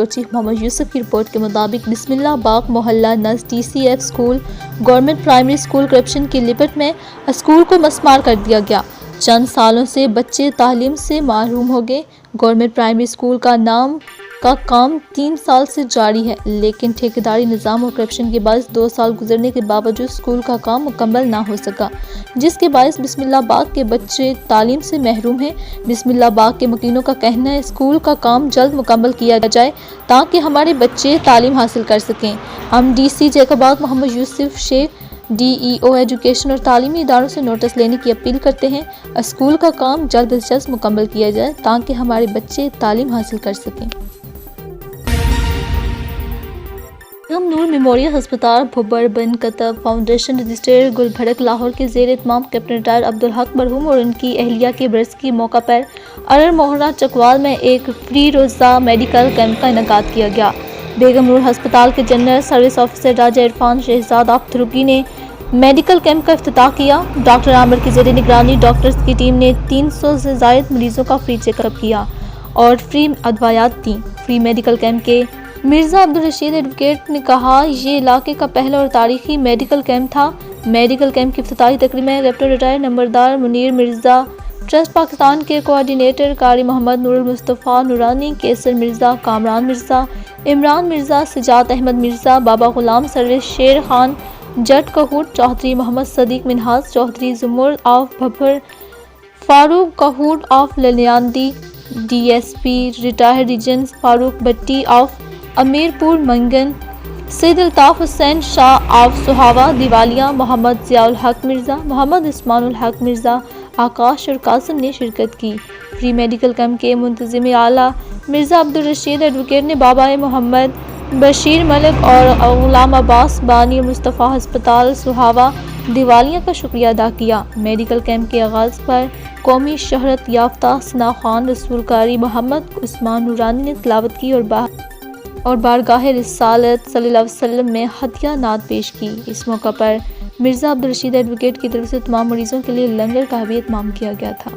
Chief Mohammad Yusuf की report के मुताबिक बिस्मिल्लाह बाग मोहल्ला नज़ DCF school government primary school corruption की लिपट में स्कूल को मस्मार कर दिया गया। चंद सालों से बच्चे तालीम से महरूम हो गए। गवर्नमेंट प्राइमरी स्कूल का काम 3 साल से जारी है, लेकिन ठेकेदारी निज़ाम और करप्शन के बायस 2 साल गुजरने के बावजूद स्कूल का काम मुकम्मल ना हो सका, जिसके बायस बिस्मिल्लाह बाग के बच्चे तालीम से महरूम हैं। बिस्मिल्लाह बाग के मकीनों का कहना है स्कूल का काम जल्द मुकम्मल किया जाए ताकि हमारे बच्चे तालीम हासिल कर सकें। हम DC Jacobabad Mohammad Yousuf Sheikh DEO education और तालीमी इदारों से नोटिस लेने की अपील करते हैं। स्कूल का काम जल्द से जल्द मुकम्मल किया जाए ताकि हमारे बच्चे तालीम हासिल कर सकें। नूर मेमोरियल अस्पताल भुब्बर बिन कतब फाउंडेशन रजिस्ट्रेर गुलभड़क लाहौर के ज़ेर इत्माम कैप्टन रिटायर अब्दुल हक मरहूम और उनकी अहलिया के बरस की मौका पर अरर मोहरा चकवाल में एक फ्री रोज़ा मेडिकल कैंप का इनेकाद किया गया। बेगम नूर अस्पताल के जनरल सर्विस ऑफिसर राजा इरफान शहजाद आख्तरुकी ने मेडिकल कैंप का इफ्तिताह किया। डॉक्टर आमिर की ज़ेर निगरानी डॉक्टर्स की टीम ने 300 से ज़ायद मरीज़ों का फ्री चेकअप किया और फ्री अदवायात दी। फ्री मेडिकल कैंप के मिर्ज़ा अब्दुल रशीद एडवोकेट ने कहा ये इलाके का पहला और तारीखी मेडिकल कैंप था। मेडिकल कैंप की इफ्तिताही तकरीब में कैप्टन रिटायर नंबरदार मुनीर मिर्ज़ा, ट्रस्ट पाकिस्तान के कोऑर्डिनेटर कारी मोहम्मद नूर मुस्तफ़ा नूरानी, केसर मिर्ज़ा, कामरान मिर्ज़ा, इमरान मिर्ज़ा, सिजात अहमद मिर्ज़ा, बाबा गुलाम सर्विस Sher Khan, Jat Kahut Chaudhry, Mohammad Sadiq Minhaj Chaudhry, Zumar of Bhabhar, Farooq Kahut of Laliyandi, DSP retired रीजन फारूक भट्टी ऑफ अमीरपुर मंगन, सैयद अल्ताफ़ हुसैन शाह ऑफ सुहावा दिवालिया, मोहम्मद ज़ियाउल हक मिर्ज़ा, मोहम्मद इस्मानुल हक मिर्ज़ा, आकाश और कासिम ने शिरकत की। फ्री मेडिकल कैंप के मुंतज़िम आला मिर्ज़ा अब्दुल रशीद एडवोकेट ने बाबा मोहम्मद बशीर मलिक और गुलाम अब्बास बानी मुस्तफ़ा अस्पताल सुहावा दिवालिया का शुक्रिया अदा किया। मेडिकल कैंप के आगाज़ पर कौमी शहरत याफ्ता सना खान रसूल कारी मोहम्मद उस्मान नूरानी ने तिलावत की और बारगाह रिसालत सल्लल्लाहु अलैहि वसल्लम में हदिया नात पेश की। इस मौका पर मिर्ज़ा अब्दुल रशीद एडवोकेट की तरफ से तमाम मरीजों के लिए लंगर का भी इत्माम किया गया था।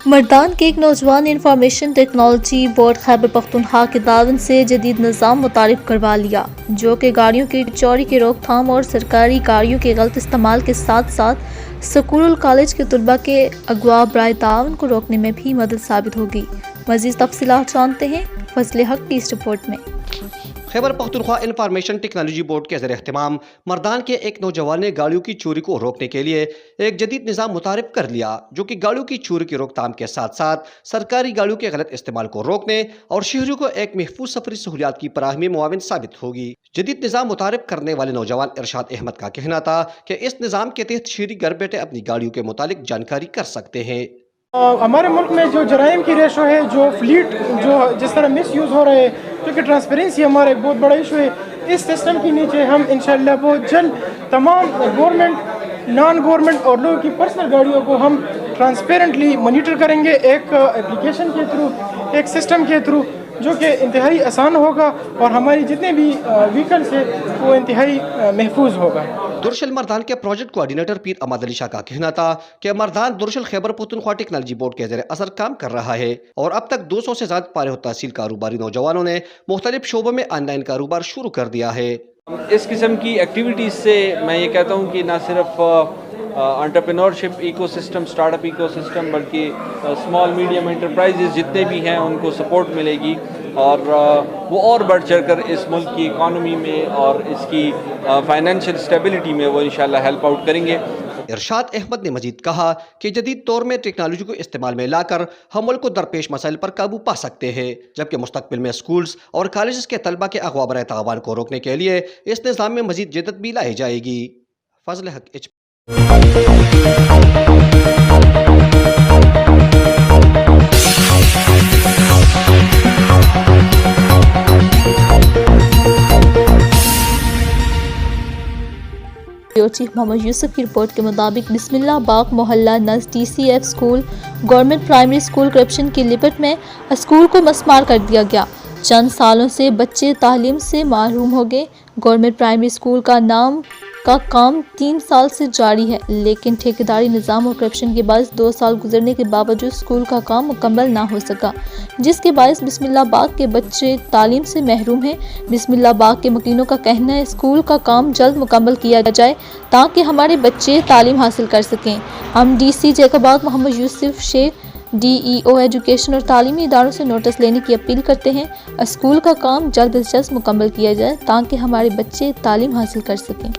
मर्दान के एक नौजवान ने information technology board Khyber Pakhtunkhwa के ताउन से जदीद निज़ाम मुतारिफ करवा लिया, जो कि गाड़ियों की चोरी की रोकथाम और सरकारी गाड़ियों के गलत इस्तेमाल के साथ साथ स्कूल कॉलेज के तलबा के अगवा बराए ताउन को रोकने में भी मदद साबित होगी। मज़ीद तफसीलात जानते हैं फजल हक की इस रिपोर्ट में। Khyber Pakhtunkhwa information technology board के ज़रिए एहतमाम मर्दान के एक नौजवान ने गाड़ियों की चोरी को रोकने के लिए एक जदीद निज़ाम मुतारिफ कर लिया, जो कि गाड़ियों की चोरी की रोकथाम के साथ साथ सरकारी गाड़ियों के गलत इस्तेमाल को रोकने और शहरियों को एक महफूज सफरी सहूलियात की फराहमी में मुआविन साबित होगी। जदीद निज़ाम मुतारिफ करने वाले नौजवान इरशाद अहमद का कहना था कि इस निज़ाम के तहत शहरी घर बैठे अपनी गाड़ियों के मुतालिक जानकारी कर सकते हैं। हमारे मुल्क में जो जराइम की रेशो है, जो फ्लीट जो जिस तरह मिस यूज़ हो रहे हैं, क्योंकि ट्रांसपेरेंसी हमारा एक बहुत बड़ा इशू है। इस सिस्टम के नीचे हम इंशाल्लाह बहुत जल्द तमाम गवर्नमेंट, नॉन गवर्नमेंट और लोगों की पर्सनल गाड़ियों को हम ट्रांसपेरेंटली मॉनिटर करेंगे एक एप्लीकेशन के थ्रू, एक सिस्टम के थ्रू, जो कि इंतहाई आसान होगा और हमारी जितने भी व्हीकल्स है वो इंतहाई महफूज होगा। दुरशल मर्दान के प्रोजेक्ट कोऑर्डिनेटर पीर अहमद अली शाह का कहना था कि मर्दान दुरशल खैबर पख्तूनख्वा टेक्नोलॉजी बोर्ड के ज़रिए असर काम कर रहा है और अब तक 200 से ज़्यादा पारे तहसील कारोबारी नौजवानों ने मुख्तलिफ शोबों में ऑनलाइन कारोबार शुरू कर दिया है। इस किस्म की एक्टिविटीज़ से मैं ये कहता हूँ कि ना सिर्फ एंटरप्रेन्योरशिप इकोसिस्टम, स्टार्टअप इकोसिस्टम, बल्कि स्मॉल मीडियम एंटरप्राइजेज जितने भी हैं उनको सपोर्ट मिलेगी और वो और बढ़ चढ़ कर इस मुल्क की इकॉनमी में और इसकी फाइनेंशियल स्टेबिलिटी में वो इंशाल्लाह हेल्प आउट करेंगे। इरशाद अहमद ने मजीद कहा कि जदीद दौर में टेक्नोलॉजी को इस्तेमाल में लाकर हम मुल्क को दरपेश मसाइल पर काबू पा सकते हैं, जबकि मुस्तकबिल में स्कूल्स और कॉलेज के तलबा के अगवा बराए तावान को रोकने के लिए इस निज़ाम में मजीद जदत भी लाई जाएगी। फजल हक चीफ मोहम्मद यूसुफ की रिपोर्ट के मुताबिक बिस्मिल्लाह बाग मोहल्ला नज़ DCF school government primary school corruption की लिपट में स्कूल को मस्मार कर दिया गया। चंद सालों से बच्चे तालीम से महरूम हो गए। गवर्नमेंट प्राइमरी स्कूल का काम 3 साल से जारी है, लेकिन ठेकेदारी निज़ाम और करप्शन के बायस 2 साल गुजरने के बावजूद स्कूल का काम मुकम्मल ना हो सका, जिसके बायस बिस्मिल्लाह बाग के बच्चे तालीम से महरूम हैं। बिस्मिल्लाह बाग के मकीनों का कहना है स्कूल का काम जल्द मुकम्मल किया जाए ताकि हमारे बच्चे तालीम हासिल कर सकें। हम DC Jacobabad Mohammad Yousuf Sheikh DEO education और तालीमी इदारों से नोटिस लेने की अपील करते हैं। स्कूल का काम जल्द से जल्द मुकम्मल किया जाए ताकि हमारे बच्चे तालीम हासिल कर सकें।